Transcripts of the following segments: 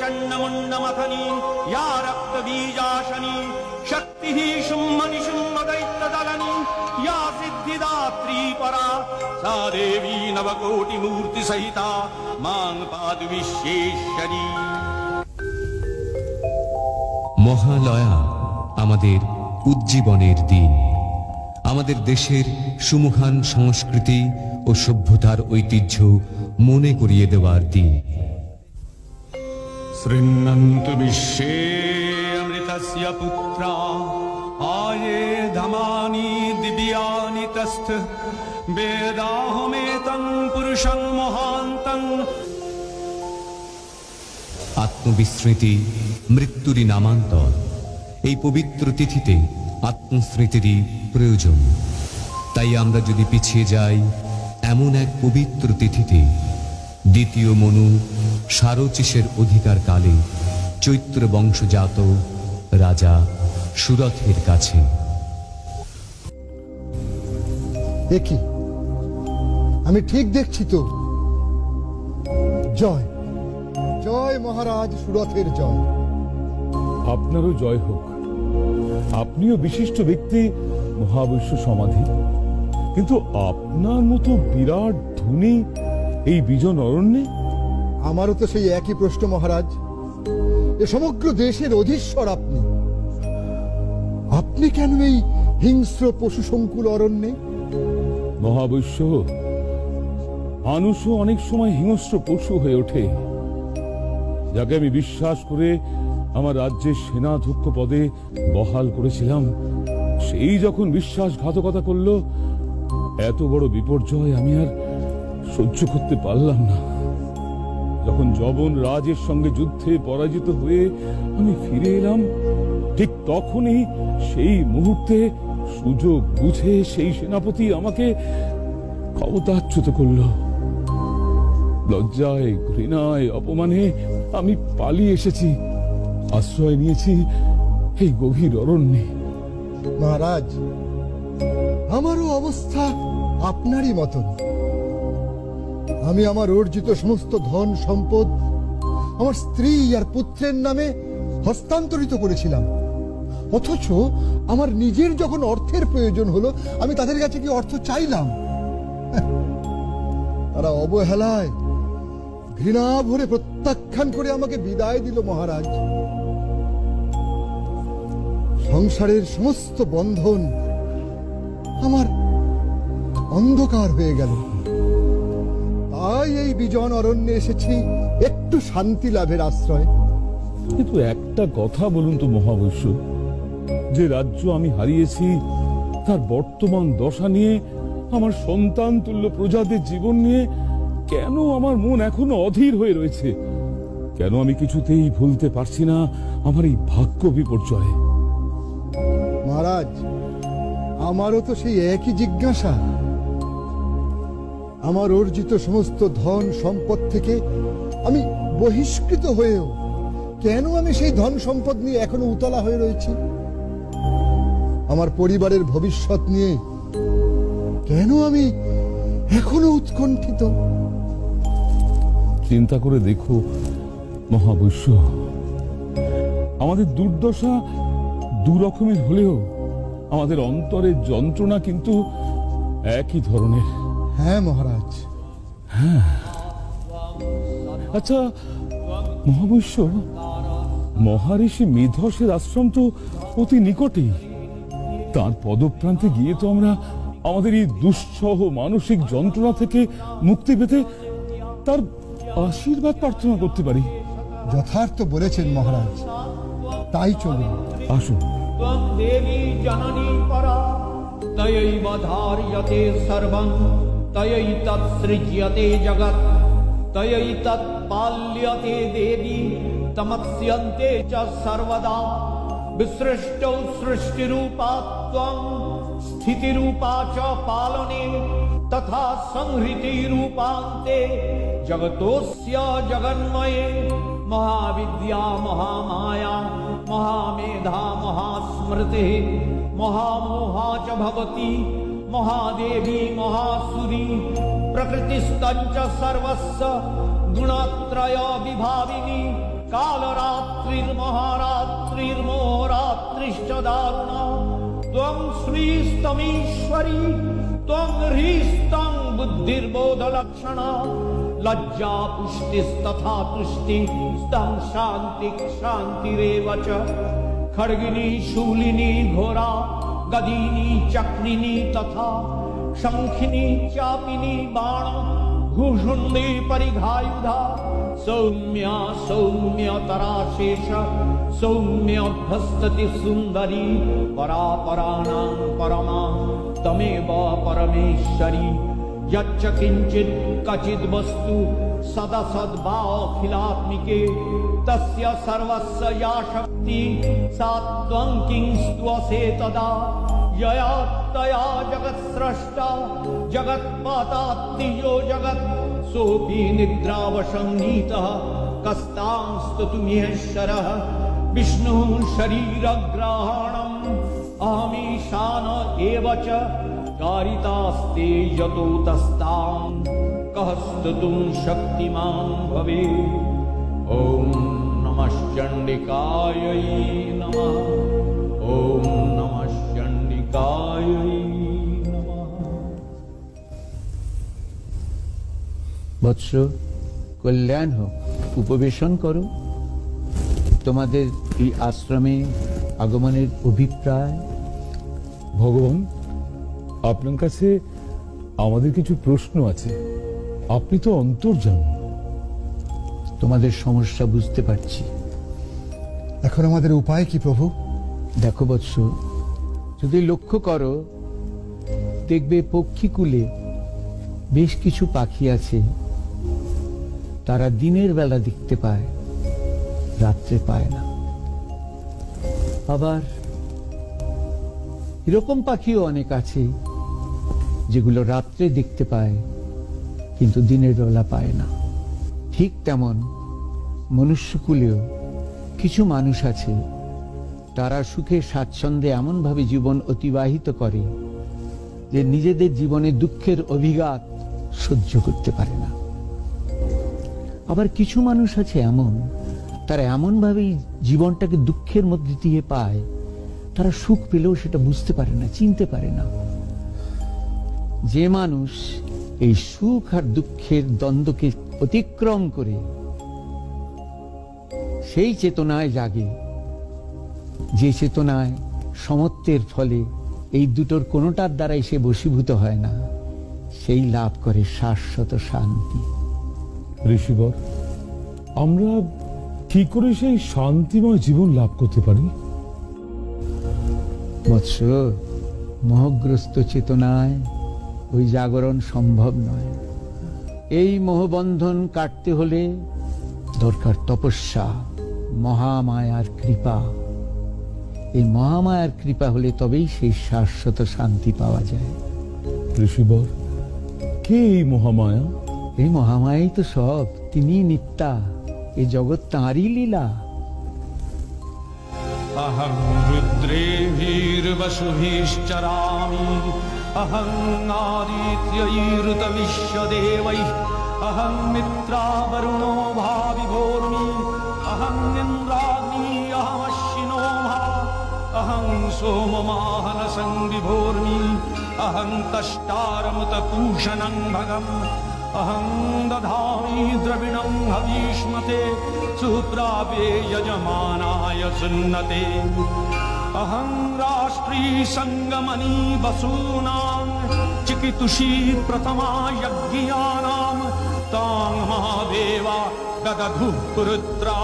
चण्डमुण्डमथनी या रक्तबीजाशनी शक्तिः शुम्भनिशुम्भदैत्यदलनी या सिद्धिदात्री परा सा देवी नवकोटिमूर्तिसहिता मां पातु विश्वेश्वरी। মহালয়া আমাদের উজ্জীবনের দিন, আমাদের দেশের সুমহান সংস্কৃতি ও সভ্যতার ঐতিহ্য মনে করিয়ে দেওয়ার দিন। শৃণ্বন্তু বিশ্বে অমৃতস্য পুত্রা আয়ে ধমানি দিব্যানি তস্থ বেদাহমেতং পুরুষং মহান্তং। আত্মবিস্মৃতি মৃত্যুরই নামান্তর। এই পবিত্র তিথিতে আত্মস্মৃতিরই প্রয়োজন। তাই আমরা যদি পিছিয়ে যাই এমন এক পবিত্র তিথিতে, দ্বিতীয় মনু সারচিসের অধিকার কালে চৈত্র বংশজাত রাজা সুরথের কাছে। দেখি আমি ঠিক দেখছি তো? জয় জয় মহারাজ সুরথের জয়। আপনারও জয় হোক। আপনিও বিশিষ্ট ব্যক্তি, মহাবৈশ্য সমাধি, কিন্তু আপনার মতো বিরাট ধনী এই বিজন অরণ্যে? আমারও তো সেই একই প্রশ্ন মহারাজ। এ সমগ্র দেশের অধীশ্বর আপনি, আপনি কেন এই হিংস্র পশু সংকুল অরণ্যে? মহাবৈশ্য, মানুষও অনেক সময় হিংস্র পশু হয়ে ওঠে। যাকে আমি বিশ্বাস করে আমার রাজ্যের সেনাধ্যক্ষ পদে বহাল করেছিলাম, সেই যখন বিশ্বাসঘাতকতা করল, এত বড় বিপর্যয় আমি আর সহ্য করতে পারলাম না। যখন যবন রাজের সঙ্গে যুদ্ধে পরাজিত হয়ে আমি ফিরে এলাম, ঠিক তখনই সেই মুহূর্তে সুযোগ বুঝে সেই সেনাপতি আমাকে ক্ষমতাচ্যুত করল। লজ্জায়, ঘৃণায়, অপমানে আমি পালিয়ে এসেছি, আশ্রয় নিয়েছি এই গভীর অরণ্যে। মহারাজ, আমারও অবস্থা আপনারই মতন। আমি আমার অর্জিত সমস্ত ধন সম্পদ আমার স্ত্রী আর পুত্রের নামে হস্তান্তরিত করেছিলাম, অথচ আমার নিজের যখন অর্থের প্রয়োজন হলো আমি তাদের কাছে কি অর্থ চাইলাম? তারা অবহেলায় ঘৃণা ভরে প্রত্যাখ্যান করে আমাকে বিদায় দিল। মহারাজ, সংসারের সমস্ত বন্ধন আমার অন্ধকার হয়ে গেল। তাই এই বিজন অরণ্যে এসেছি একটু শান্তি লাভের আশ্রয়। কিন্তু একটা কথা বলুন তো মহাবৈশ্য, যে রাজ্য আমি হারিয়েছি তার বর্তমান দশা নিয়ে, আমার সন্তান তুল্য প্রজাদের জীবন নিয়ে কেন আমার মন এখনো অধীর হয়ে রয়েছে? কেন আমি কিছুতেই ভুলতে পারছি না আমার এই ভাগ্য বিপর্যয়? মহারাজ, আমারও তো সেই একই জিজ্ঞাসা। আমার অর্জিত সমস্ত ধন সম্পদ থেকে আমি বহিষ্কৃত হয়েও কেন আমি সেই ধন সম্পদ নিয়ে এখনো উতলা হয়ে রয়েছি? আমার পরিবারের ভবিষ্যৎ নিয়ে কেন আমি এখনো উৎকণ্ঠিত? চিন্তা করে দেখো মহাবৈশ্য, আমাদের দুর্দশা দু রকমের হলেও আমাদের অন্তরের যন্ত্রণা কিন্তু একই ধরনের। হ্যাঁ মহারাজ। হ্যাঁ, আচ্ছা মহাবৈশ্য, মহারিষি মেধসের আশ্রম তো অতি নিকটেই। তার পদপ্রান্তে গিয়ে তো আমরা আমাদের এই দুঃসহ মানসিক যন্ত্রণা থেকে মুক্তি পেতে তার আশীর্বাদ প্রার্থনা করতে পারি। যথার্থ বলেছেন মহারাজ, তাই চলুন। আসুন। দেবী জননী পরা তয়ৈব ধার্যতে সর্বং তয়ৈ তৎসৃজ্যতে জগৎ তয়ৈ তৎপাল্যতে দেবী তমস্যন্তে চ সর্বদা বিসৃষ্টৌ সৃষ্টিরূপা ত্বং স্থিতিরূপা চ পালনে তথা সংহৃতিরূপান্তে জগতোস্য জগন্ময়ে महाविद्या महामाया महामेधा महास्मृति महामोहा च भवति महादेवी महासुरी प्रकृतिस्तञ्च सर्वस्य गुणत्रय विभाविनी कालरात्रिर्महारात्रिर्मोरात्रिश्च दारुणा त्वं श्रीस्तमीश्वरी त्वं ह्रीस्तं बुद्धिर्बोधलक्षणा लज्जा पुष्टिस्तथा तुष्टि स्तं शान्तिरेव च खड्गिनी शूलिनी घोरा गदिनी चक्रिनी तथा शंखिनी चापिनी बाण भूषुंडी परिघायुधा सौम्या सौम्यतराशेष सौम्यभस्तति सुंदरी परापराणां परमा तमेव परमेश्वरी यच्च किंचित् क्वचिद् वस्तु सदसद्भावखिलात्मिके तस्य सर्वस्य या शक्ति सा त्वं किं स्तुवसे तदा यया तया जगत्स्रष्टा जगत्पातात्तियो जगत् सोऽपि निद्रावशं नीतः कस्तां स्तुतुमीश्वरः विष्णुः शरीरग्रहणम् अहमीशान एव च कारितास्ते यतो तस्तां कः स्तुतुं शक्तिमान् भवेत्। ॐ नमः चण्डिकायै नमः। ॐ नमः चण्डिकायै नमः। বৎস, কল্যাণ হোক, উপবেশন করো। তোমাদের এই আশ্রমে আগমনের অভিপ্রায়? ভগবান, আপনার কাছে আমাদের কিছু প্রশ্ন আছে। আপনি তো অন্তর্যামী। তোমাদের সমস্যা বুঝতে পারছি। এখন আমাদের উপায় কি প্রভু? দেখো বৎস, যদি লক্ষ্য করো দেখবে পক্ষীকুলে বেশ কিছু পাখি আছে, তারা দিনের বেলা দেখতে পায়, রাত্রে পায় না। আবার এরকম পাখিও অনেক আছে যেগুলো রাত্রে দেখতে পায় কিন্তু দিনের বেলা পায় না। ঠিক তেমন মনুষ্যকুলেও কিছু মানুষ আছে, তারা সুখে স্বাচ্ছন্দ্যে এমনভাবে জীবন অতিবাহিত করে যে নিজেদের জীবনে দুঃখের অভিঘাত সহ্য করতে পারে না। আবার কিছু মানুষ আছে এমন, তারা এমনভাবেই জীবনটাকে দুঃখের মধ্যে দিয়ে পায়, তারা সুখ পেলেও সেটা বুঝতে পারে না, চিনতে পারে না। যে মানুষ এই সুখ আর দুঃখের দ্বন্দ্বকে অতিক্রম করে সেই চেতনায় জাগে, যে চেতনায় সমত্বের ফলে এই দুটোর কোনোটার দ্বারাই সে বশীভূত হয় না, সেই লাভ করে শাশ্বত শান্তি। ঋষিবর, আমরা কি করে সেই শান্তিময় জীবন লাভ করতে পারি? বৎস, মোহগ্রস্ত চেতনায় ওই জাগরণ সম্ভব নয়। এই মোহবন্ধন কাটতে হলে দরকার তপস্যা, মহামায়ার কৃপা। এই মহামায়ার কৃপা হলে তবেই সেই শাশ্বত শান্তি পাওয়া যায়। ঋষিবর, কে এই মহামায়া? এই মহামায়াই তো সব, তিনি নিত্যা, এই জগৎ তাঁরই লীলা। अहं रुद्रेभिर्वसुभिश्चरामि अहं आदित्यैरुतविश्वदेवैः अहं मित्रावरुणो भाविभोर्मि अहं इन्द्राग्नी अहमश्विनो मा अहं सोममाहनसंविभोर्मि अहं तष्टारमुतपूषणं भगम् अहं दधामि द्रविणं हवीष्मते सुप्रापे यजमानाय सुन्नते अहं राष्ट्री संगमनी वसूनां चिकितुषी प्रथमा यज्ञानां तां महादेवा ददधु पुरुत्रा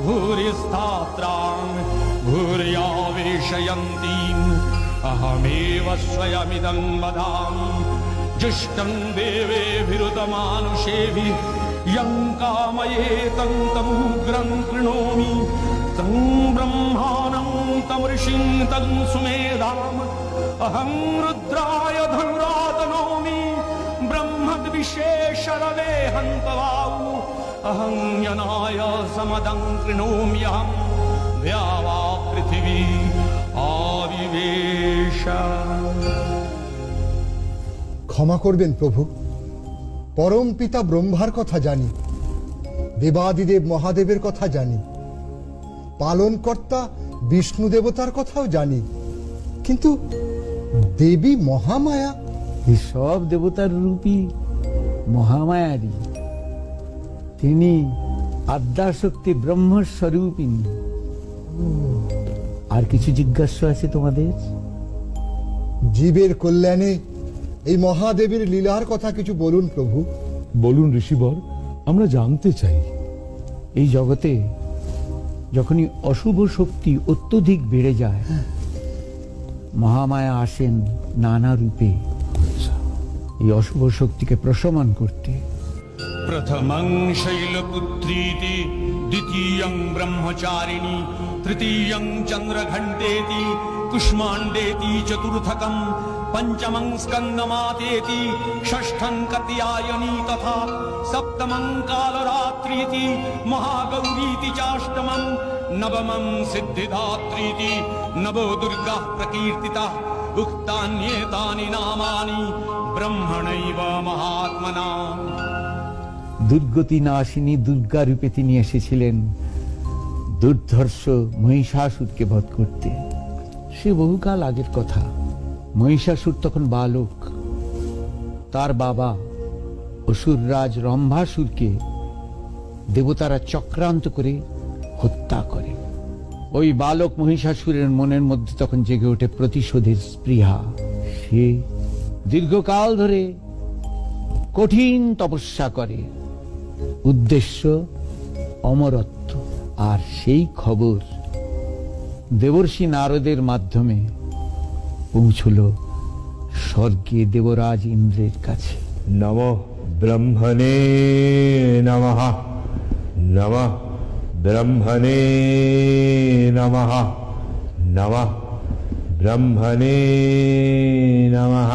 भूरिस्थात्रां भूर्यावेशयन्तीम् अहमेव स्वयमिदं वदामि जुष्टं देवेभिरुतमानुषेभिः यं कामयेतं तमुग्रं कृणोमि तं ब्रह्माणं तं ऋषिं तं सुमेधाम् अहं रुद्राय धनुरातनोमि ब्रह्मद्विशेषरवे हन्तवाऊ अहं यनाय समदं कृणोम्यहं द्यावा पृथिवी आविवेश। ক্ষমা করবেন প্রভু, পরম পিতা ব্রহ্মার কথা জানি, দেবাদিদেব মহাদেবের কথা জানি, পালনকর্তা বিষ্ণু দেবতার কথাও জানি, কিন্তু দেবী মহামায়া, এই সব দেবতার রূপী মহামায়ারই। তিনি আদ্যাশক্তি ব্রহ্মস্বরূপিণী। আর কিছু জিজ্ঞাসা আছে তোমাদের? জীবের কল্যাণে এই মহাদেবীর লীলার কথা কিছু বলুন প্রভু। বলুন ঋষিবর, আমরা জানতে চাই। এই জগতে যখনই অশুভ শক্তি অত্যধিক বেড়ে যায়, মহামায়া আসেন নানা রূপে এই অশুভ শক্তিকে প্রশমন করতে। प्रथमं शैलपुत्रीति, द्वितीयं ब्रह्मचारिणी, तृतीयं चन्द्रघण्टेति, कुष्माण्डेति, चतुर्थकं पंचमं स्कन्दमातेति, षष्ठं कात्यायनी तथा सप्तमं कालरात्रीति, महागौरीति चाष्टमं, नवमं सिद्धिदात्रीति, नवो दुर्गा प्रकीर्तिता। उक्तान्येतानि नामानि ब्रह्मणैव महात्मना। দুর্গতি নাশিনী দুর্গা রূপে তিনি এসেছিলেন দুর্ধর্ষ মহিষাসুরকে বধ করতে। সে বহুকাল আগের কথা। মহিষাসুর তখন বালক। তার বাবা অসুররাজ রম্ভাসুরকে দেবতারা চক্রান্ত করে হত্যা করে। ওই বালক মহিষাসুরের মনের মধ্যে তখন জেগে ওঠে প্রতিশোধের স্পৃহা। সে দীর্ঘকাল ধরে কঠিন তপস্যা করে, উদ্দেশ্য অমরত্ব। আর সেই খবর দেবর্ষি নারদের মাধ্যমে পৌঁছল স্বর্গে দেবরাজ ইন্দ্রের কাছে। নমঃ ব্রহ্মণে নমঃ, নমঃ ব্রহ্মণে নমঃ, নমঃ ব্রহ্মণে নমঃ।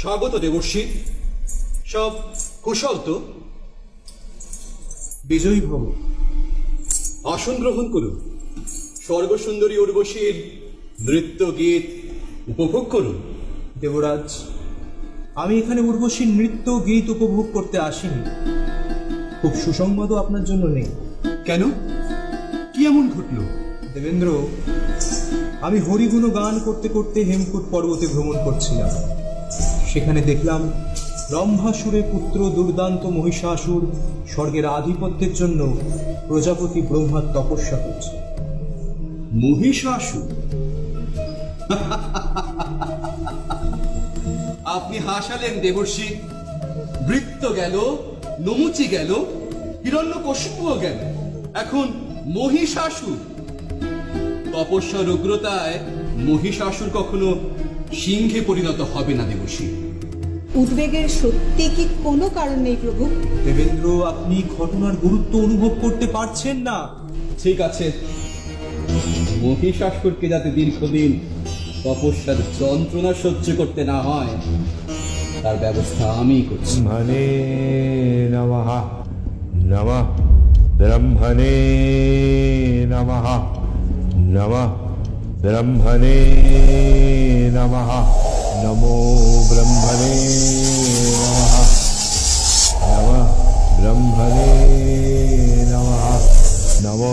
স্বাগত দেবর্ষি, সব কুশল তো? বিজয়ী ভব। আসন গ্রহণ করুন, স্বর্গসুন্দরী উর্বশীর নৃত্য গীত উপভোগ করুন। দেবরাজ, আমি এখানে উর্বশীর নৃত্য গীত উপভোগ করতে আসিনি। খুব সুসংবাদও আপনার জন্য নেই। কেন, কি এমন ঘটল? দেবেন্দ্র, আমি হরিগুণ গান করতে করতে হেমকূট পর্বতে ভ্রমণ করছিলাম। সেখানে দেখলাম রম্ভাসুরের পুত্র দুর্দান্ত মহিষাসুর স্বর্গের আধিপত্যের জন্য প্রজাপতি ব্রহ্মার তপস্যা করছে। মহিষাসুর? আপনি হাসালেন দেবর্ষি। বৃত্ত গেল, নমুচি গেল, হিরণ্যকশিপুও গেল, এখন মহিষাসুর। তপস্যার উগ্রতায় মহিষাসুর কখনো সিংহে পরিণত হবে না দেবর্ষি। উদ্বেগের সত্যি কি কোনো কারণ নেই প্রভু? দেবেন্দ্র, আপনি ঘটনার গুরুত্ব অনুভব করতে পারছেন না। ঠিক আছে, মহিষাসুরকে যাতে দীর্ঘদিন তপস্যার যন্ত্রণা সহ্য করতে না হয় তার ব্যবস্থা আমি করছি। ব্রহ্মণে নমঃ, নমঃ ব্রহ্মণে নমঃ, নমঃ ব্রহ্মণে নমঃ। नमो ब्रह्मणे नमः। नमः ब्रह्मणे नमः। नमो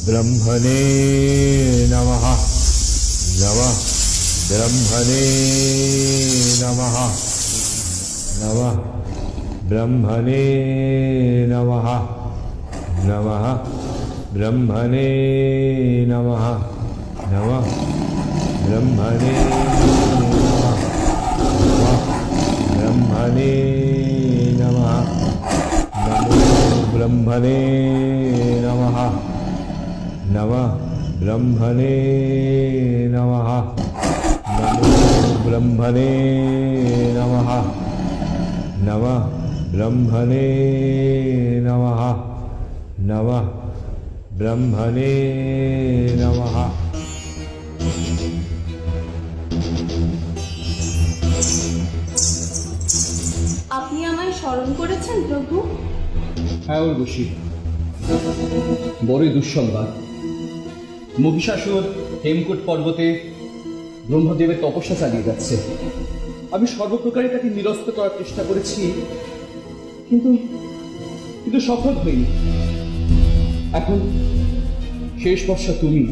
ब्रह्मणे नमः। नमः ब्रह्मणे नमः। नमः ब्रह्मणे नमः। नमः ब्रह्मणे नमः। नमः ब्रह्मणे नमः। ब्रह्मणे नमः। नमो ब्रह्मणे नमः। नमः ब्रह्मणे नमः। नमो ब्रह्मणे नमः। नमः ब्रह्मणे नमः। नमः ब्रह्मणे नमः। আপনি আমায় স্মরণ করেছেন প্রভু? হ্যাঁ উর্বশী, বড়ই দুঃসংবাদ। মহিষাসুর হেমকূট পর্বতে ব্রহ্মদেবের তপস্যা চালিয়ে যাচ্ছে। আমি সর্বপ্রকারে তাকে নিরস্ত করার চেষ্টা করেছি, কিন্তু কিন্তু সফল হইনি। এখন শেষ ভরসা তুমি।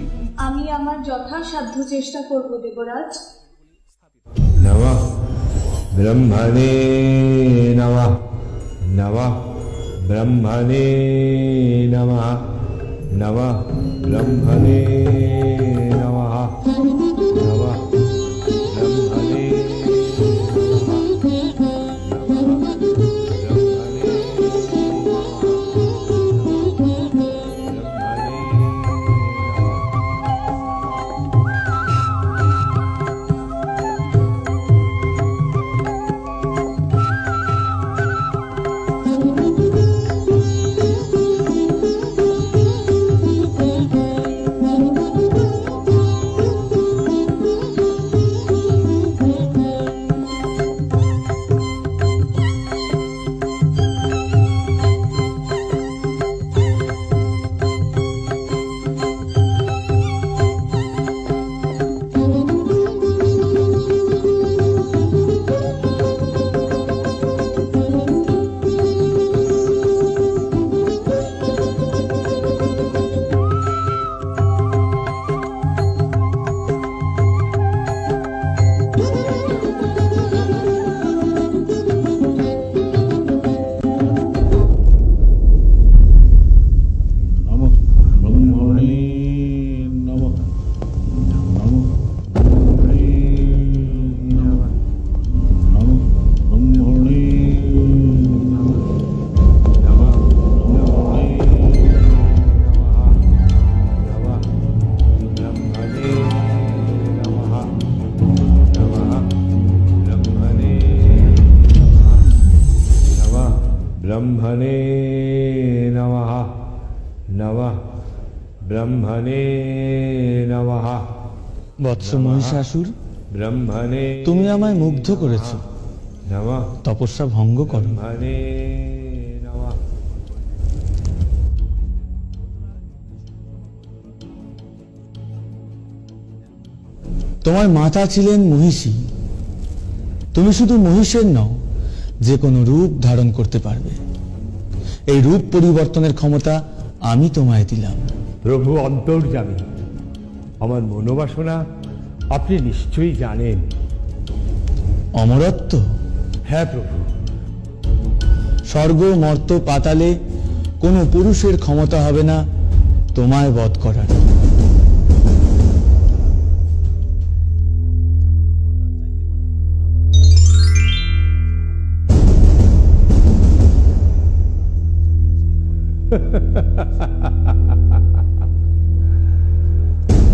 আমি আমার যথাসাধ্য চেষ্টা করব দেবরাজ। नमः ब्रह्मणे नमः। नमः ब्रह्मणे नमः। नमः ब्रह्मणे नमः। नमः ब्रह्मणे ब्रह्मणे नमः। नमः ब्रह्मणे नमः। বৎস মহিষাসুর, ब्रह्मणे তুমি আমায় মুগ্ধ করেছো। नमः তপস্যা ভঙ্গ করো। ब्रह्मणे नमः। তোমার মাতা ছিলেন মহিষী। তুমি শুধু মহিষের নও, যে কোনো রূপ ধারণ করতে পারবে। এই রূপ পরিবর্তনের ক্ষমতা আমি তোমায় দিলাম। প্রভু অন্তর্যামী, আমার মনোবাসনা আপনি নিশ্চয়ই জানেন। অমরত্ব? হ্যাঁ প্রভু। স্বর্গ মর্ত পাতালে কোনো পুরুষের ক্ষমতা হবে না তোমায় বধ করার।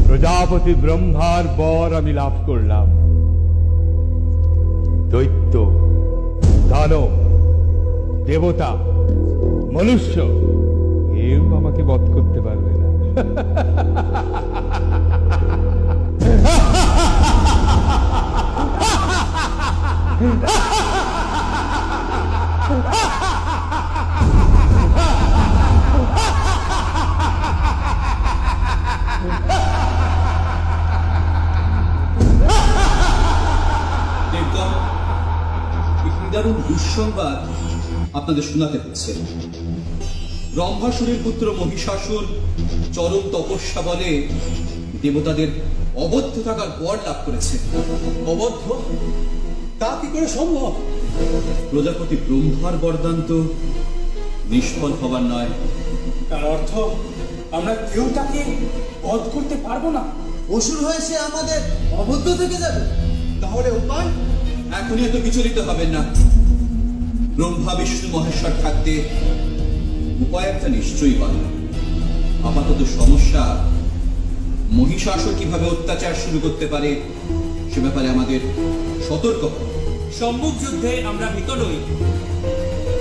প্রজাপতি ব্রহ্মার বর আমি লাভ করলাম। দৈত্য, দানব, দেবতা, মনুষ্য কেউ আমাকে বধ করতে পারবে না। নিদারুণ দুঃসংবাদ আপনাদের শোনাতে হচ্ছে। ব্রহ্মাসুরের পুত্র মহিষাসুর চরম তপস্যা বলে দেবতাদের অবদ্ধ থাকার বর লাভ করেছে। অবদ্ধ? তা কি করে সম্ভব? প্রজাপতি ব্রহ্মার বরদান তো নিষ্ফল হবার নয়। তার অর্থ আমরা কেউ তাকে বধ করতে পারবো না। অসুর হয়ে সে আমাদের অবদ্ধ থেকে যাবে। তাহলে উপায়? এখনই এত বিচলিত হবেন না। ব্রহ্মা বিষ্ণু মহেশ্বর থাকতে উপায় একটা নিশ্চয়ই পাবে। আপাতত সমস্যা মহিষাসুর কিভাবে অত্যাচার শুরু করতে পারে সে ব্যাপারে আমাদের সতর্ক হওয়া। সম্মুখ যুদ্ধে আমরা ভীত নই,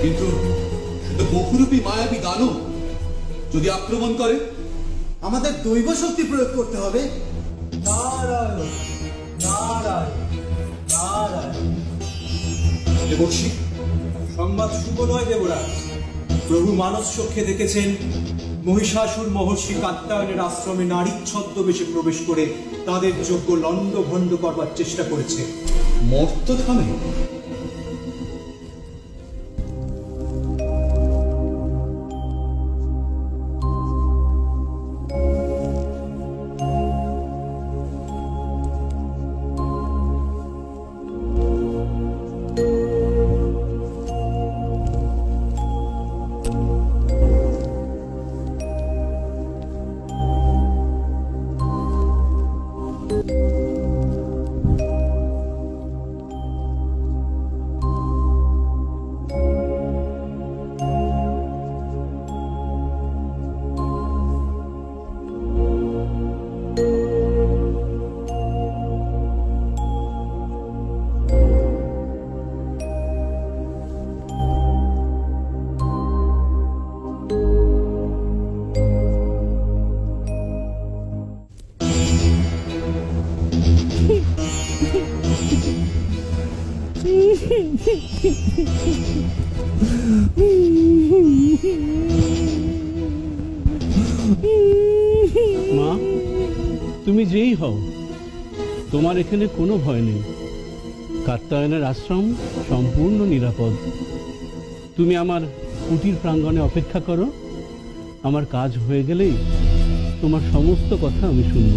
কিন্তু শুধু বহুরূপী মায়াবী দানব যদি আক্রমণ করে, আমাদের দৈব শক্তি প্রয়োগ করতে হবে। নারায়ণ নারায়ণ নারায়ণ। দেবর্ষি, সংবাদ শুভ নয় দেবরাজ। প্রভু মানস চক্ষে দেখেছেন মহিষাসুর মহর্ষি কাত্যায়নের আশ্রমে নারীর ছদ্মবেশে প্রবেশ করে তাদের যোগ্য লন্ড ভণ্ড করবার চেষ্টা করেছে। মর্ত থামে। মা, তুমি যেই হও, তোমার এখানে কোনো ভয় নেই। কাত্যায়নের আশ্রম সম্পূর্ণ নিরাপদ। তুমি আমার কুটির প্রাঙ্গণে অপেক্ষা করো। আমার কাজ হয়ে গেলেই তোমার সমস্ত কথা আমি শুনব।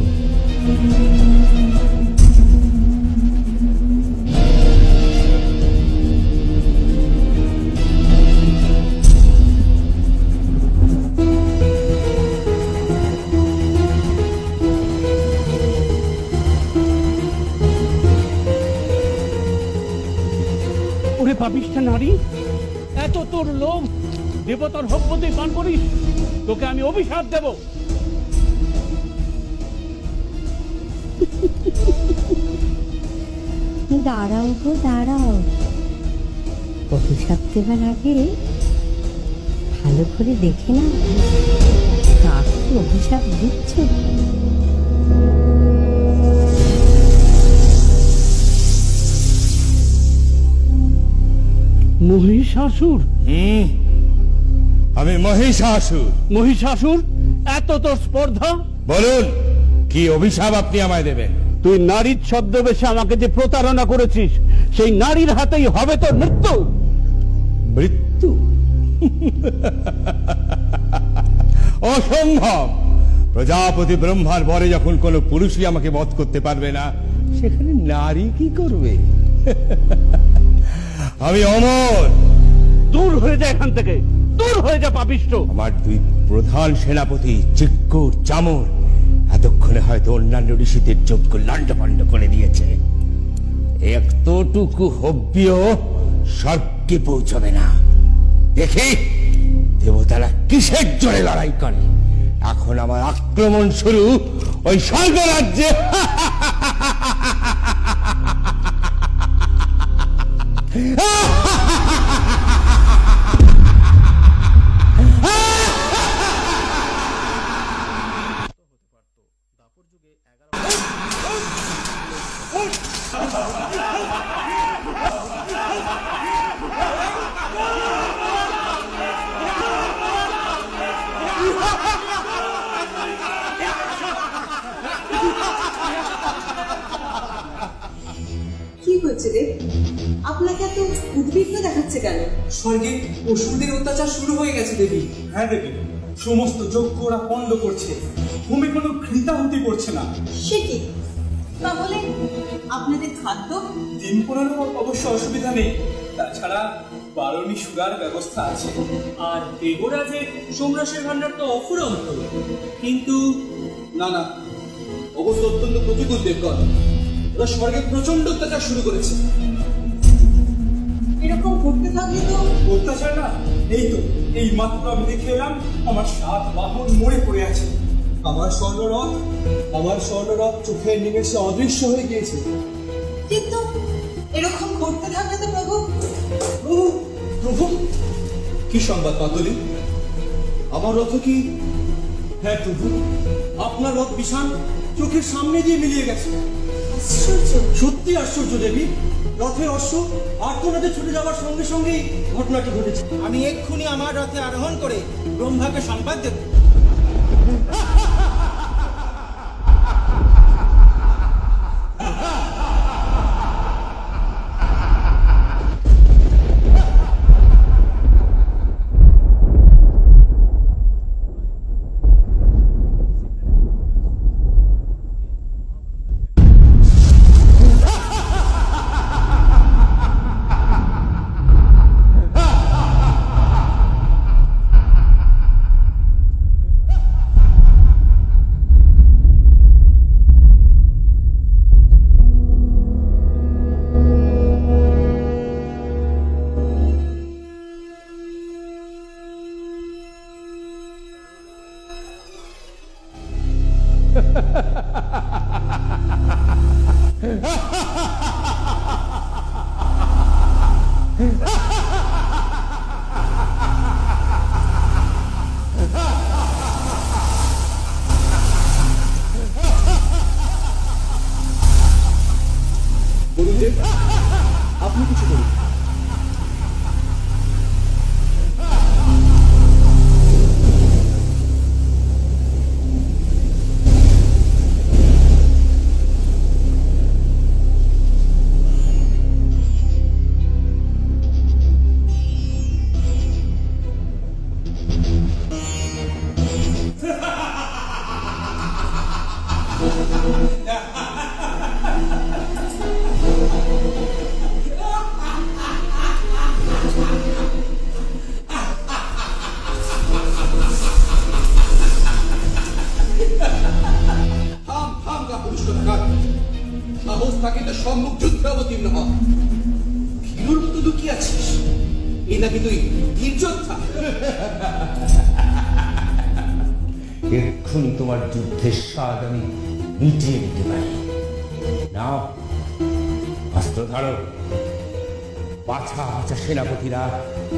ওরে পাপিষ্ঠা নারী, এত তোর লোভ, দেবতার হব্বতে পান করিস? তোকে আমি অভিশাপ দেব। দাঁড়াও গো দাঁড়াও, অভিশাপ দেবার আগে ভালো করে দেখে না কাকে অভিশাপ দিচ্ছ। মহিষাসুর? আমি মহিষাসুর। মহিষাসুর, এত তোর স্পর্ধা? বলুন, কি অভিশাপ আপনি আমায় দেবেন? তুই নারীর ছদ্মবেশে আমাকে যে প্রতারণা করেছিস, সেই নারীর হাতেই হবে তোর মৃত্যু। মৃত্যু? অসম্ভব। প্রজাপতি ব্রহ্মার বরে যখন কোনো পুরুষই আমাকে বধ করতে পারবে না, সেখানে নারী কি করবে? আমি অমর। দূর হয়ে যা এখান থেকে, দূর হয়ে যা পাপিষ্ঠ। আমার দুই প্রধান সেনাপতি চিক্কুর চামর এতক্ষণে হয়তো অন্যান্য ঋষিদের যজ্ঞ লান্ডপান্ড করে দিয়েছে। এতটুকু হব্বিও স্বর্গে পৌঁছবে না। দেখি দেবতারা কিসের জোরে লড়াই করে। এখন আমার আক্রমণ শুরু ওই স্বর্গরাজ্যে। কি হয়েছে দেব? আপনাকে এত উদ্বিগ্ন দেখাচ্ছে কেন? স্বর্গে অসুরদের অত্যাচার শুরু হয়ে গেছে দেবী। হ্যাঁ দেবী, সমস্ত যজ্ঞরা পণ্ড করছে, ভূমি কোনো ঘৃতাহুতি করছে না। সে কি? তাহলে আপনাদের খাদ্য? দিন পোড়ানো অবশ্য অসুবিধা নেই, তাছাড়া বারণী সুগার ব্যবস্থা আছে। আর দেবরাজের সোমরাসের ভান্ডার তো অফুরন্ত। কিন্তু না না, অবস্থা অত্যন্ত প্রতিকূল দেবগণ। ওরা স্বর্গে প্রচন্ড অত্যাচার শুরু করেছে। এরকম করতে থাকলে তো অত্যাচার না, এই তো এই মাত্র আমি দেখে এলাম আমার 7 বাহন মরে পড়ে আছে। আমার স্বর্ণরথ চোখের নিমেষে অদৃশ্য হয়ে গিয়েছে। কিন্তু এরকম করতে থাকলে তো প্রভু প্রভু কি সংবাদ পাতলি? আমার রথ কি? হ্যাঁ প্রভু, আপনার রথ বিশাল চোখের সামনে দিয়ে মিলিয়ে গেছে। সত্যি আশ্চর্য দেবী, রথের অশ্ব আর্তনাদে ছুটে যাওয়ার সঙ্গে সঙ্গেই ঘটনাটি ঘটেছে। আমি এক্ষুনি আমার রথে আরোহণ করে ব্রহ্মাকে সংবাদ দেব। আপনি কিছু বলুন। সাহস থাকে তো সম্মুখ যুদ্ধে অবতীর্ণ হ। ভীরুর মতো লুকিয়ে আছিস, এই নাকি তুই বীর যোদ্ধা? এক্ষুনি তোমার যুদ্ধের স্বাদ আমি মিটিয়ে দিতে পারি। নাও অস্ত্র ধরো। বাছা বাছা সেনাপতিরা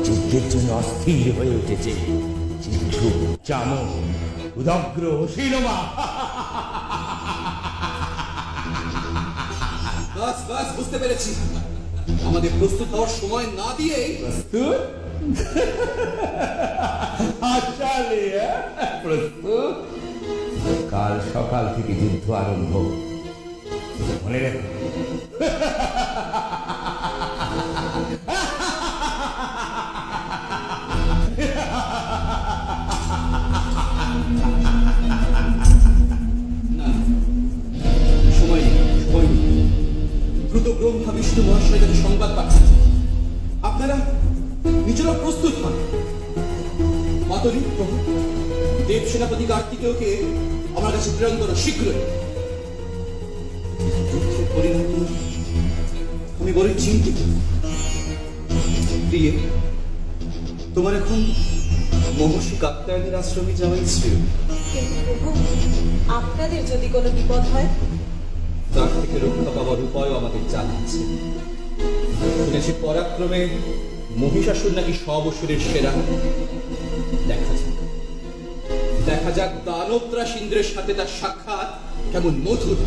যুদ্ধের জন্য অস্থির হয়ে উঠেছে। চিত্রু, চামক, উদগ্র, শিলমা। বাস বাস, বুঝতে পেরেছি। আমাদের প্রস্তুত হওয়ার সময় না দিয়ে প্রস্তুত প্রস্তুত। কাল সকাল থেকে যুদ্ধ আরম্ভ, মনে রেখো। দ্রুত ব্রহ্মা বিষ্ণু মহাশয় কাছে সংবাদ পাঠান, আপনারা নিজেরা প্রস্তুত হন। মাতলি, প্রভু, দেব সেনাপতি কার্তিকেয়কে আমার কাছে প্রেরণ করো শীঘ্রই। যুদ্ধের পরিণাম আমি বড় চিন্তিত। প্রিয়ে, তোমার এখন মহর্ষি কাত্যায়নের আশ্রমে যাওয়া ইচ্ছে। কিন্তু প্রভু, আপনাদের যদি কোনো বিপদ হয়, তার থেকে রক্ষা পাওয়ার উপায়ও আমাদের জানা আছে। শুনেছি পরাক্রমে মহিষাসুর নাকি সব অসুরের সেরা। দেখা যাক দানবত্রাস ইন্দ্রের সাথে তার সাক্ষাৎ কেমন মধুর।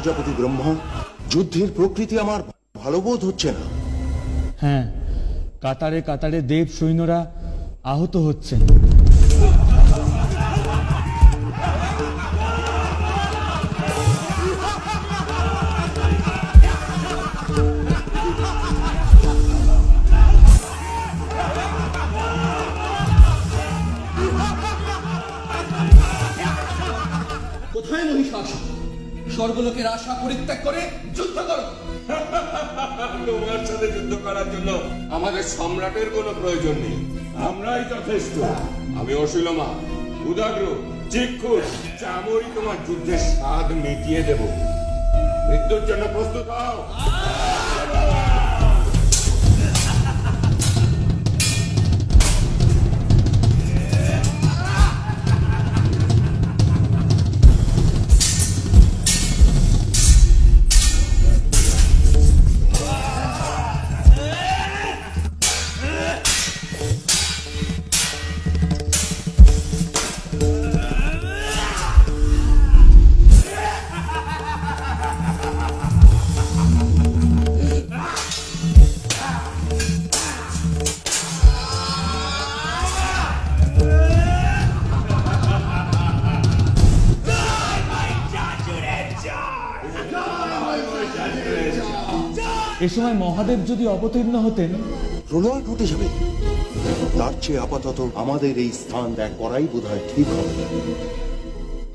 প্রজাপতি ব্রহ্মা, যুদ্ধের প্রকৃতি আমার ভালো বোধ হচ্ছে না। হ্যাঁ, কাতারে কাতারে দেব সৈন্যরা আহত হচ্ছেন। কোথায় মহিষাসুর? স্বর্গলোকের আশা পরিত্যাগ করে যুদ্ধ করো। তোমার সাথে যুদ্ধ করার জন্য আমাদের সম্রাটের কোনো প্রয়োজন নেই, আমরাই যথেষ্ট। আমি অশিলমা, উদাগ্র, চিক্ষুষ, চামড়ি তোমার যুদ্ধের স্বাদ মিটিয়ে দেব। মৃত্যুর জন্য প্রস্তুত হও। এ সময় মহাদেব যদি অবতীর্ণ হতেন, প্রলয় ঘটে যাবে। তার চেয়ে আপাতত আমাদের এই স্থান ত্যাগ করাই বোধহয় ঠিক হবে।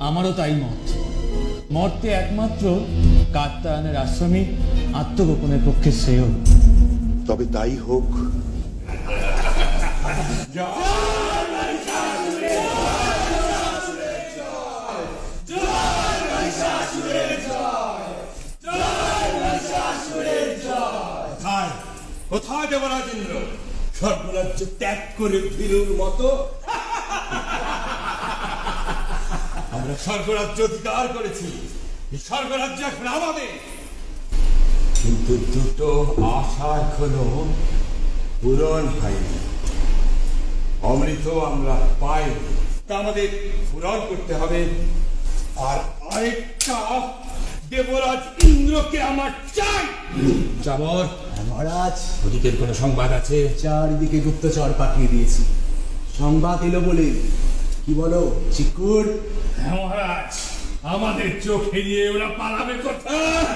আমারও তাই মত। মর্তে একমাত্র কাত্যায়নের আশ্রমে আত্মগোপনের পক্ষে শ্রেয়। তবে তাই হোক। কোথায় দেবরাজ ইন্দ্র? স্বর্গরাজ্য ত্যাগ করে ফিরুর মতো আমরা স্বর্গরাজ্য অধিকার করেছি। স্বর্গরাজ্য এখন আমাদের। কিন্তু দুটো আশা এখনো পূরণ হয়নি। অমৃত আমরা পাইনি, তা আমাদের পূরণ করতে হবে। আর আরেকটা, দেবরাজ ইন্দ্রকে আমার চাই। চামর মহারাজ, ওদিকের কোনো সংবাদ আছে? চারিদিকে গুপ্তচর পাঠিয়ে দিয়েছি, সংবাদ এলো বলে। কি বলো চিকুর? হ্যাঁ মহারাজ, আমাদের চোখ এড়িয়ে ওরা পালাবে কোথায়?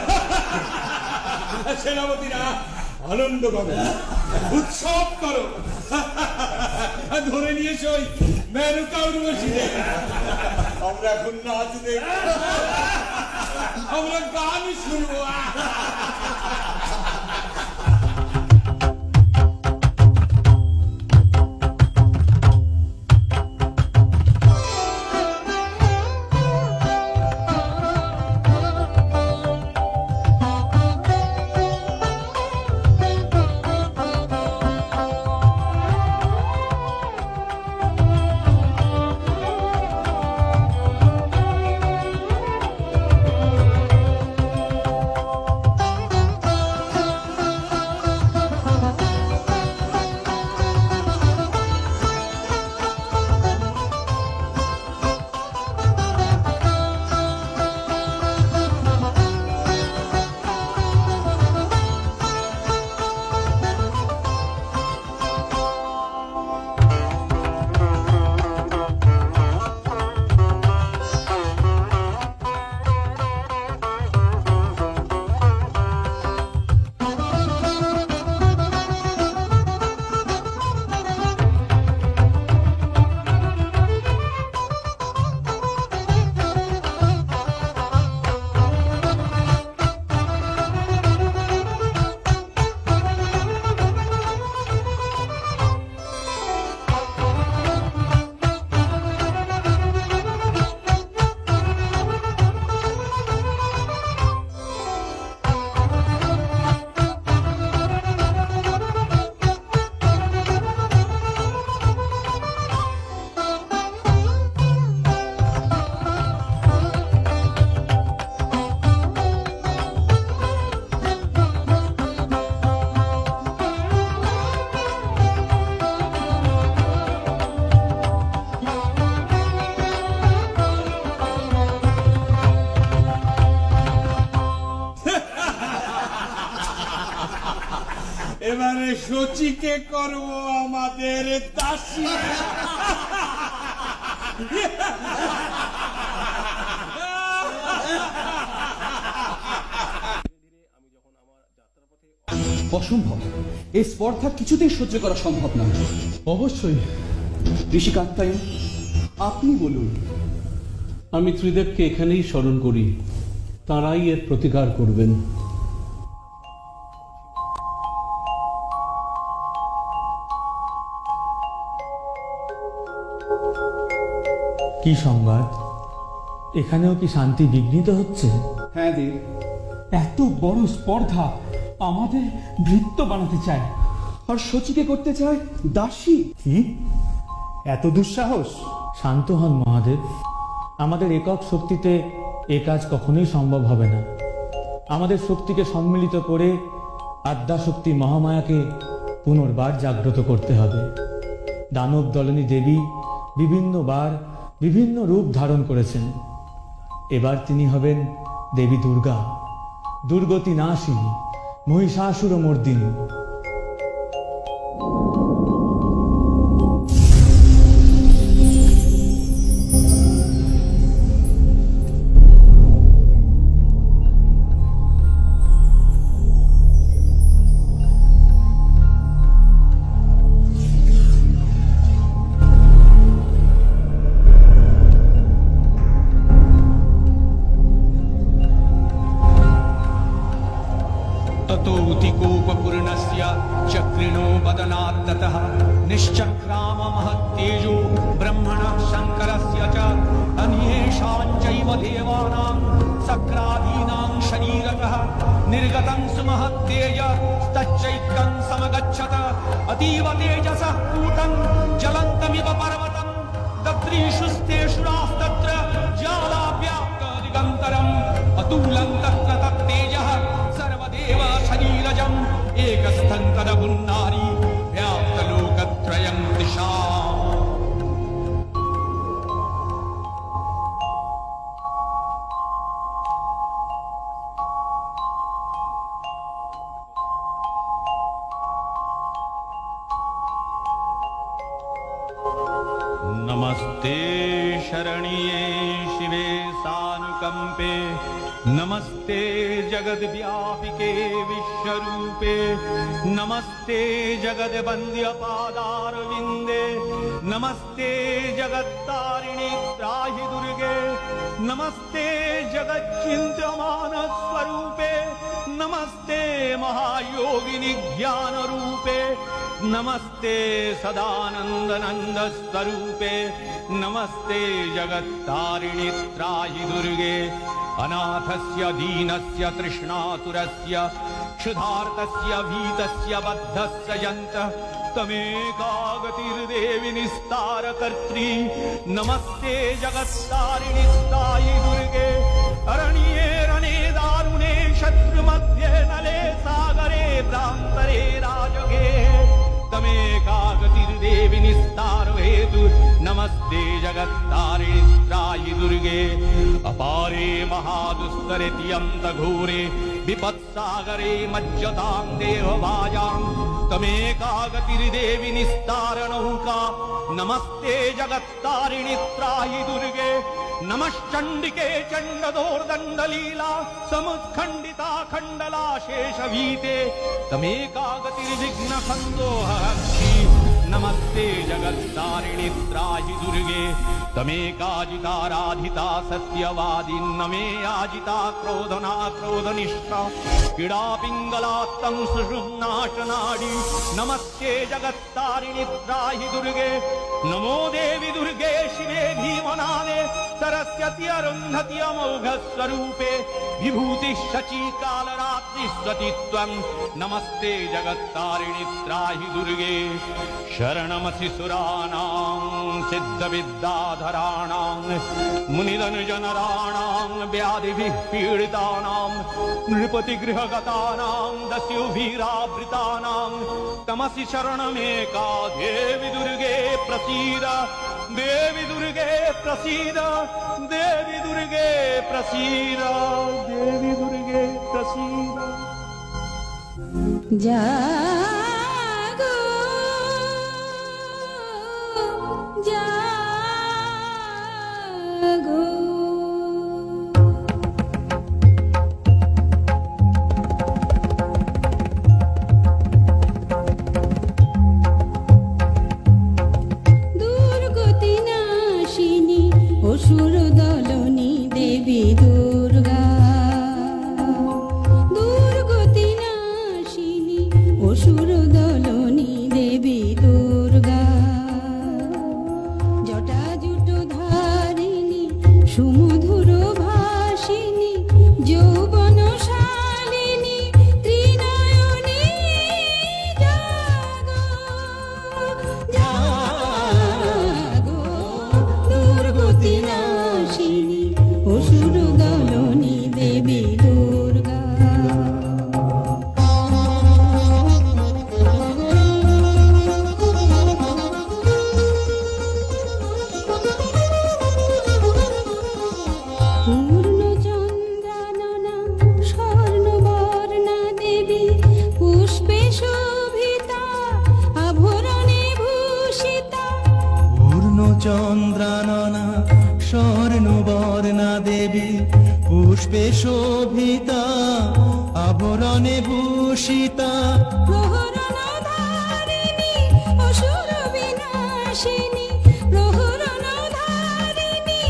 সেনাপতিরা আনন্দ করো, উৎসব করো, ধরে নিয়ে সই মেনুকা উর্বশী। আমরা এখন নাচ দেব, আমরা গান শুনবো। এবারে সচিকে করব আমাদের দাসী। অসম্ভব, এই স্পর্ধা কিছুতেই সহ্য করা সম্ভব না। অবশ্যই। ঋষি কাত্যায়ন, আপনি বলুন। আমি ত্রিদেবকে এখানেই স্মরণ করি, তাঁরাই এর প্রতিকার করবেন। কি সংবাদ? এখানেও কি শান্তি বিঘ্নিত হচ্ছে? হ্যাঁ দেব, এত বড় স্পর্ধা আমাদের ভৃত্য বানাতে চায়, আর সচিকে করতে চায় দাসী। কি এত দুঃসাহস? শান্ত হন মহাদেব, আমাদের একক শক্তিতে এ কাজ কখনোই সম্ভব হবে না। আমাদের শক্তিকে সম্মিলিত করে আদ্যাশক্তি মহামায়াকে পুনর্বার জাগ্রত করতে হবে। দানব দলনী দেবী বিভিন্নবার বিভিন্ন রূপ ধারণ করেছেন, এবার তিনি হবেন দেবী দুর্গা, দুর্গতি নাশিনী, মহিষাসুর মর্দিনী। चक्रिणो बदनात्ततः निश्चक्राम महत्तेजो ब्रह्मणः शङ्करस्य च अन्येषाञ्चैव देवानां सक्रादीनां शरीरतः निर्गतं सुमहत्तेज तच्चैत्रं समगच्छत अतीव तेजसः कूटं ज्वलन्तमिव पर्वतं दद्रीषुस्तेषुरास्तत्र ज्वालाव्याप्तदिगन्तरम् अतुलं तत्र तत्तेजः सर्वदेव शरीरजम् एकस्थं तदभुन्नारी व्याप्तलोकत्रयं दिशा। नमस्ते शरण्ये शिवे सानुकंपे, नमस्ते जगद्व्यापिके विश्वरूपे, नमस्ते जगद्वन्द्य पादारविन्दे, नमस्ते जगत्तारिणि त्राहि दुर्गे, नमस्ते जगच्चिन्त्यमान स्वरूपे, नमस्ते महायोगिनि ज्ञान रूपे, नमस्ते सदानंदनंद स्वरूपे, नमस्ते जगत्तारिणि त्राहि दुर्गे, अनाथस्य दीनस्य तृष्णातुरस्य क्षुधार्तस्य भीतस्य बद्धस्य यन्तः तमेकागतिर्देवि निस्तारकर्त्री, नमस्ते जगत्तारिणि त्राहि दुर्गे, अरण्ये रणे दारुणे शत्रुमध्ये नले सागरे भ्रान्तरे राजगे तमेकागतिर्देवि निस्तार हेतु, नमस्ते जगत्तारिणि त्राहि दुर्गे, अपारे महादुस्तरे तियन्त घोरे विपत्सागरे मज्जतां देवभाजां तमेकागतिर्देवि निस्तार नौका, नमस्ते जगत्तारिणि त्राहि दुर्गे, नमश्चण्डिके चण्डदोर्दण्डलीला समुत्खण्डिता खण्डला शेषभीते तमेकागतिर्विघ्न सन्दोहक्षी, नमस्ते जगत्तारिणि त्राहि दुर्गे, तमेकाजिताराधिता सत्यवादी, नमे आजिता क्रोधना क्रोधनिष्ठा क्रीडा पिङ्गलात्तं सुषुम्नाशनाडी, नमस्ते जगत्तारिणि त्राहि दुर्गे, नमो देवी दुर्गे शिवे भीमनादे सरस्वती अरुन्धति अमोघ स्वरूपे, विभूति शची कालरात्रि स्वतित्वं, नमस्ते जगत्तारिणि त्राहि दुर्गे, शरणमसि सुराणां सिद्धविद्याधराणां मुनिधनुजनराणां व्याधिभिः पीडितानां नृपतिगृहगतानां दस्युभिरावृतानां तमसि शरणमेका देवी दुर्गे प्रसीद, देवी दुर्गे प्रसीद, देवी दुर्गे प्रसीद, देवी दुर्गे प्रसीद। जा চন্দ্রাননা স্বর্ণবর্ণা দেবী পুষ্পে শোভিতা আভরণে ভূষিতা প্রহরণধারিণী অসুর বিনাশিনী প্রহরণধারিণী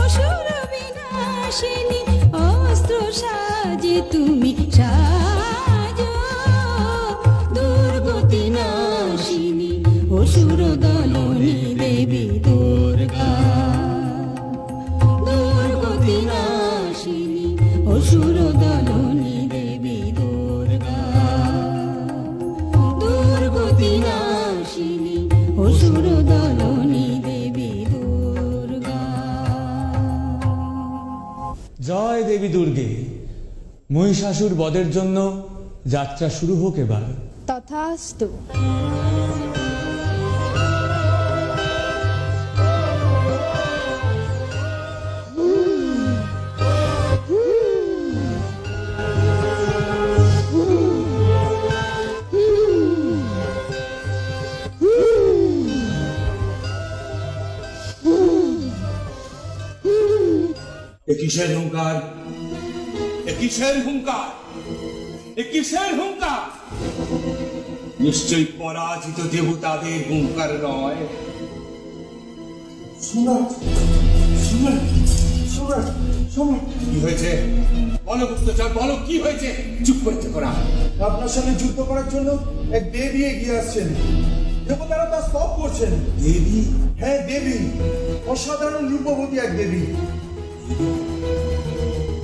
অসুর বিনাশিনী অস্ত্র সাজে তুমি সাজো দুর্গতি নাশিনী অসুর দলনী দেবী দুর্গা দুর্গতি নাশিনী অসুর দলনী দেবী দুর্গা দুর্গতি নাশিনী অসুর দলনী দেবী দুর্গা। জয় দেবী দুর্গে। মহিষাসুর বধের জন্য যাত্রা শুরু হোক এবার। তথাস্তু। কিসের হুঙ্কার? কিসের হুঙ্কার? কিসের হুঙ্কার? নিশ্চয়ই পরাজিত দেবতাদের হুঙ্কার নয়। কি হয়েছে? বলো গুপ্তচর, বলো কি হয়েছে? চুপ করে থেকো না। আপনার সঙ্গে যুদ্ধ করার জন্য এক দেবী এগিয়ে আসছেন। দেবতারা তা স্তব করছেন। দেবী? হ্যাঁ দেবী, অসাধারণ রূপবতী এক দেবী।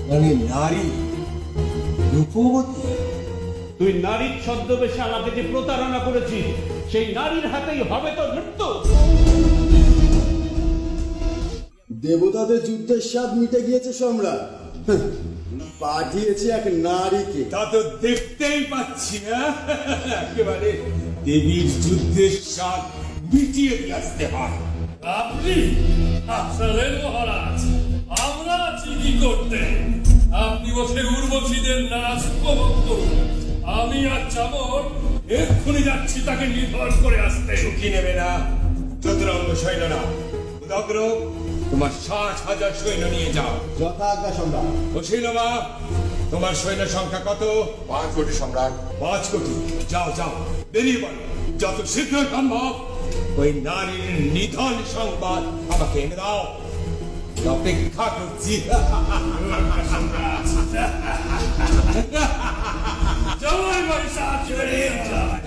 মানে নারী রূপবতী? তুই নারীর ছদ্মবেশে আমাকে যে প্রতারণা করেছিস, সেই নারীর হাতেই হবে তোর মৃত্যু। দেবতাদের যুদ্ধের স্বাদ মিটে গিয়েছে সম্রাট, পাঠিয়েছে এক নারীকে। তা তো দেখতেই পাচ্ছি না, একেবারে দেবীর যুদ্ধের স্বাদ মিটিয়ে দিয়ে আসতে হয়। আপনি আসলেন মহারাজ, আমরা আছি কি করতে? আপনি বসে উর্বশীদের নাচ উপভোগ করুন। আমি আর চামর এক্ষুনি যাচ্ছি তাকে নিধন করে আসতে। ঝুঁকি নেবে না চতুরঙ্গ সৈন্যরা। উদগ্র, তোমার 60,000 সৈন্য নিয়ে যাও। যথাজ্ঞা সম্রাট। অশীলমা, তোমার সৈন্য সংখ্যা কত? 5 কোটি সম্রাট। 5 কোটি। যাও যাও, বেরিয়ে পড়ো যত শীঘ্র সম্ভব। ওই নারীর নিধন সংবাদ আমাকে এনে দাও। অপেক্ষা করছি। জয় মহিষাসুরে জয়।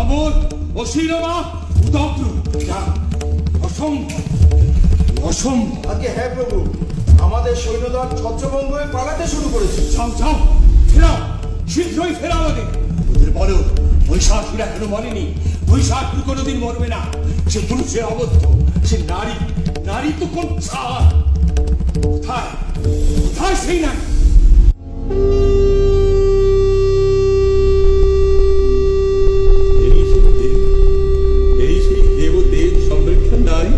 নমর ও শিরমা উদগ্র অসম্ভব অসম্ভব। আগে হ্যাঁ প্রভু, আমাদের সৈন্যদল ছত্রভঙ্গ হয়ে পালাতে শুরু করেছে। যাও যাও, ফেরাও, শীঘ্রই ফেরাও ওদের। ওদের বলো মহিষাসুর এখনো মরেনি। মহিষাসুর কোনোদিন মরবে না। সে পুরুষের অবদ্ধ, সে নারী। নারী তো কোন ছাড়। কোথায় কোথায় সেই নারী? এই সেই দেবদেব সংরক্ষণ নারী।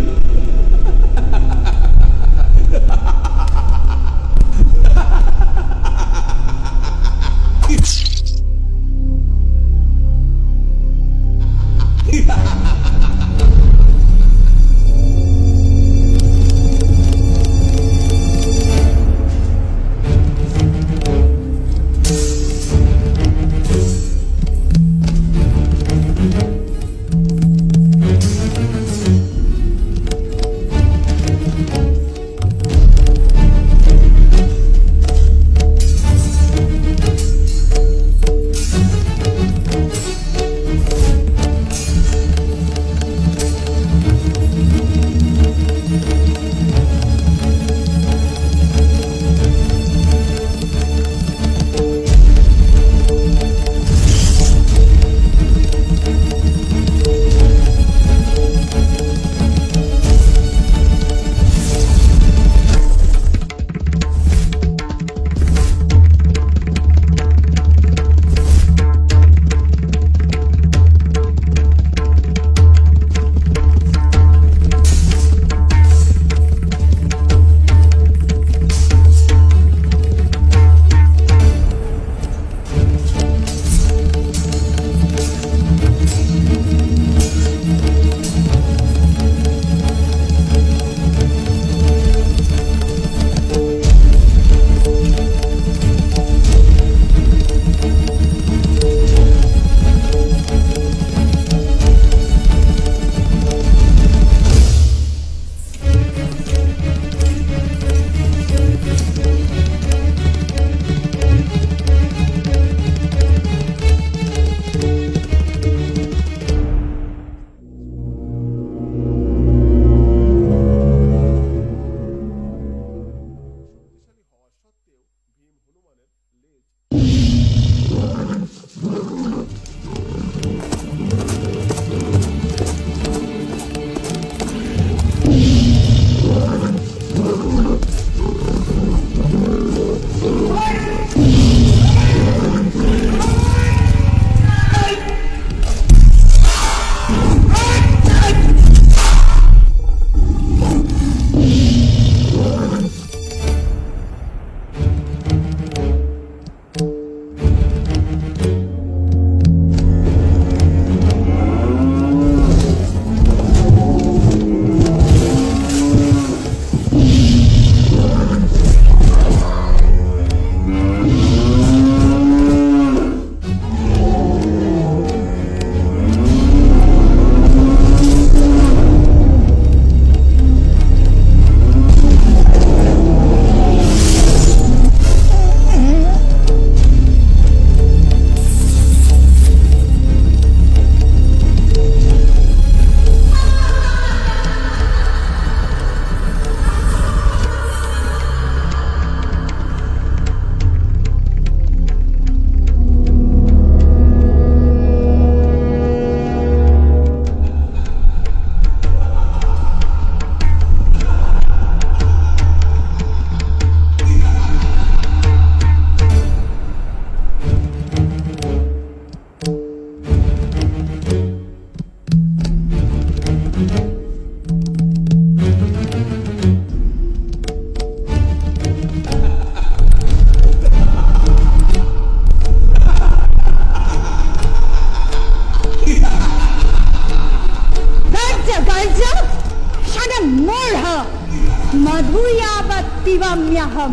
मधुयावत्तिवम्यहं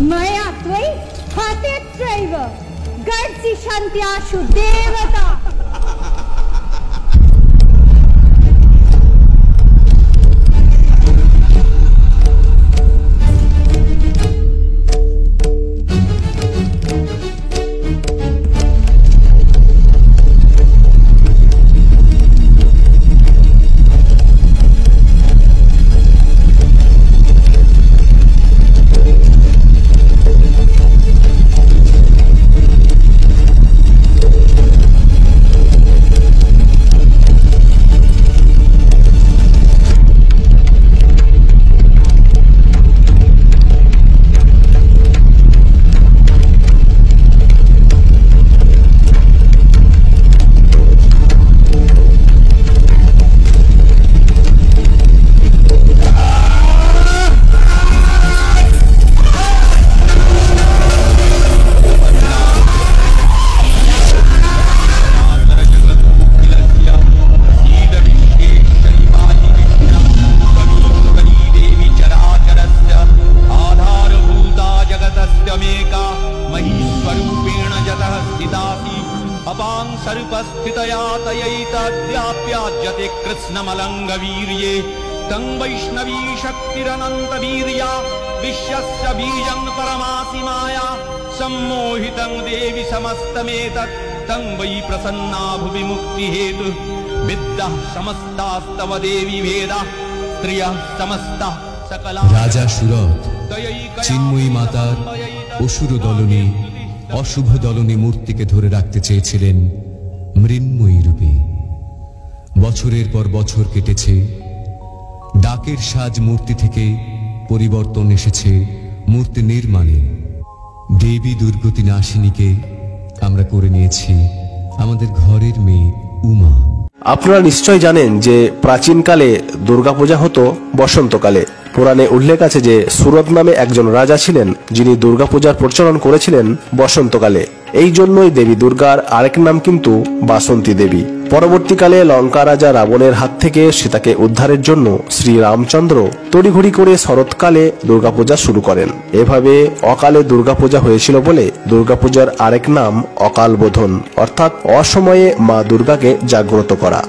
मया त्वयि हतेत्रैव गर्जिषन्त्याशु देवता। घातयैतद्याप्याज्यते कृत्स्नमलङ्गवीर्ये तं वैष्णवी शक्तिरनन्तवीर्या विश्वस्य बीजं परमासि माया सम्मोहितं देवि समस्तमेतत् तं वै प्रसन्ना भुवि मुक्तिहेतु विद्याः समस्तास्तव देवी वेदा स्त्रियः समस्ता सकला রাজা সুরথ চিন্ময়ী মাতার অসুর দলনী অশুভ দলনী মূর্তিকে ধরে রাখতে চেয়েছিলেন মৃন্ময়ী রূপে। বছরের পর বছর কেটেছে, ডাকের সাজ মূর্তি থেকে পরিবর্তন এসেছে মূর্তি নির্মাণে। দেবী দুর্গতি নাশিনীকে আমরা করে নিয়েছি আমাদের ঘরের মেয়ে উমা। আপনারা নিশ্চয় জানেন যে প্রাচীনকালে দুর্গাপূজা হতো বসন্তকালে। পুরাণে উল্লেখ আছে যে সুরত নামে একজন রাজা ছিলেন যিনি দুর্গাপূজার প্রচলন করেছিলেন বসন্তকালে। এই জন্যই দেবী দুর্গার আরেক নাম কিন্তু বাসন্তী দেবী। পরবর্তীকালে লঙ্কা রাজা রাবণের হাত থেকে সীতাকে উদ্ধারের জন্য শ্রী রামচন্দ্র তড়িঘড়ি করে শরৎকালে দুর্গাপূজা শুরু করেন। এভাবে অকালে দুর্গাপূজা হয়েছিল বলে দুর্গাপূজার আরেক নাম অকাল বোধন, অর্থাৎ অসময়ে মা দুর্গাকে জাগ্রত করা।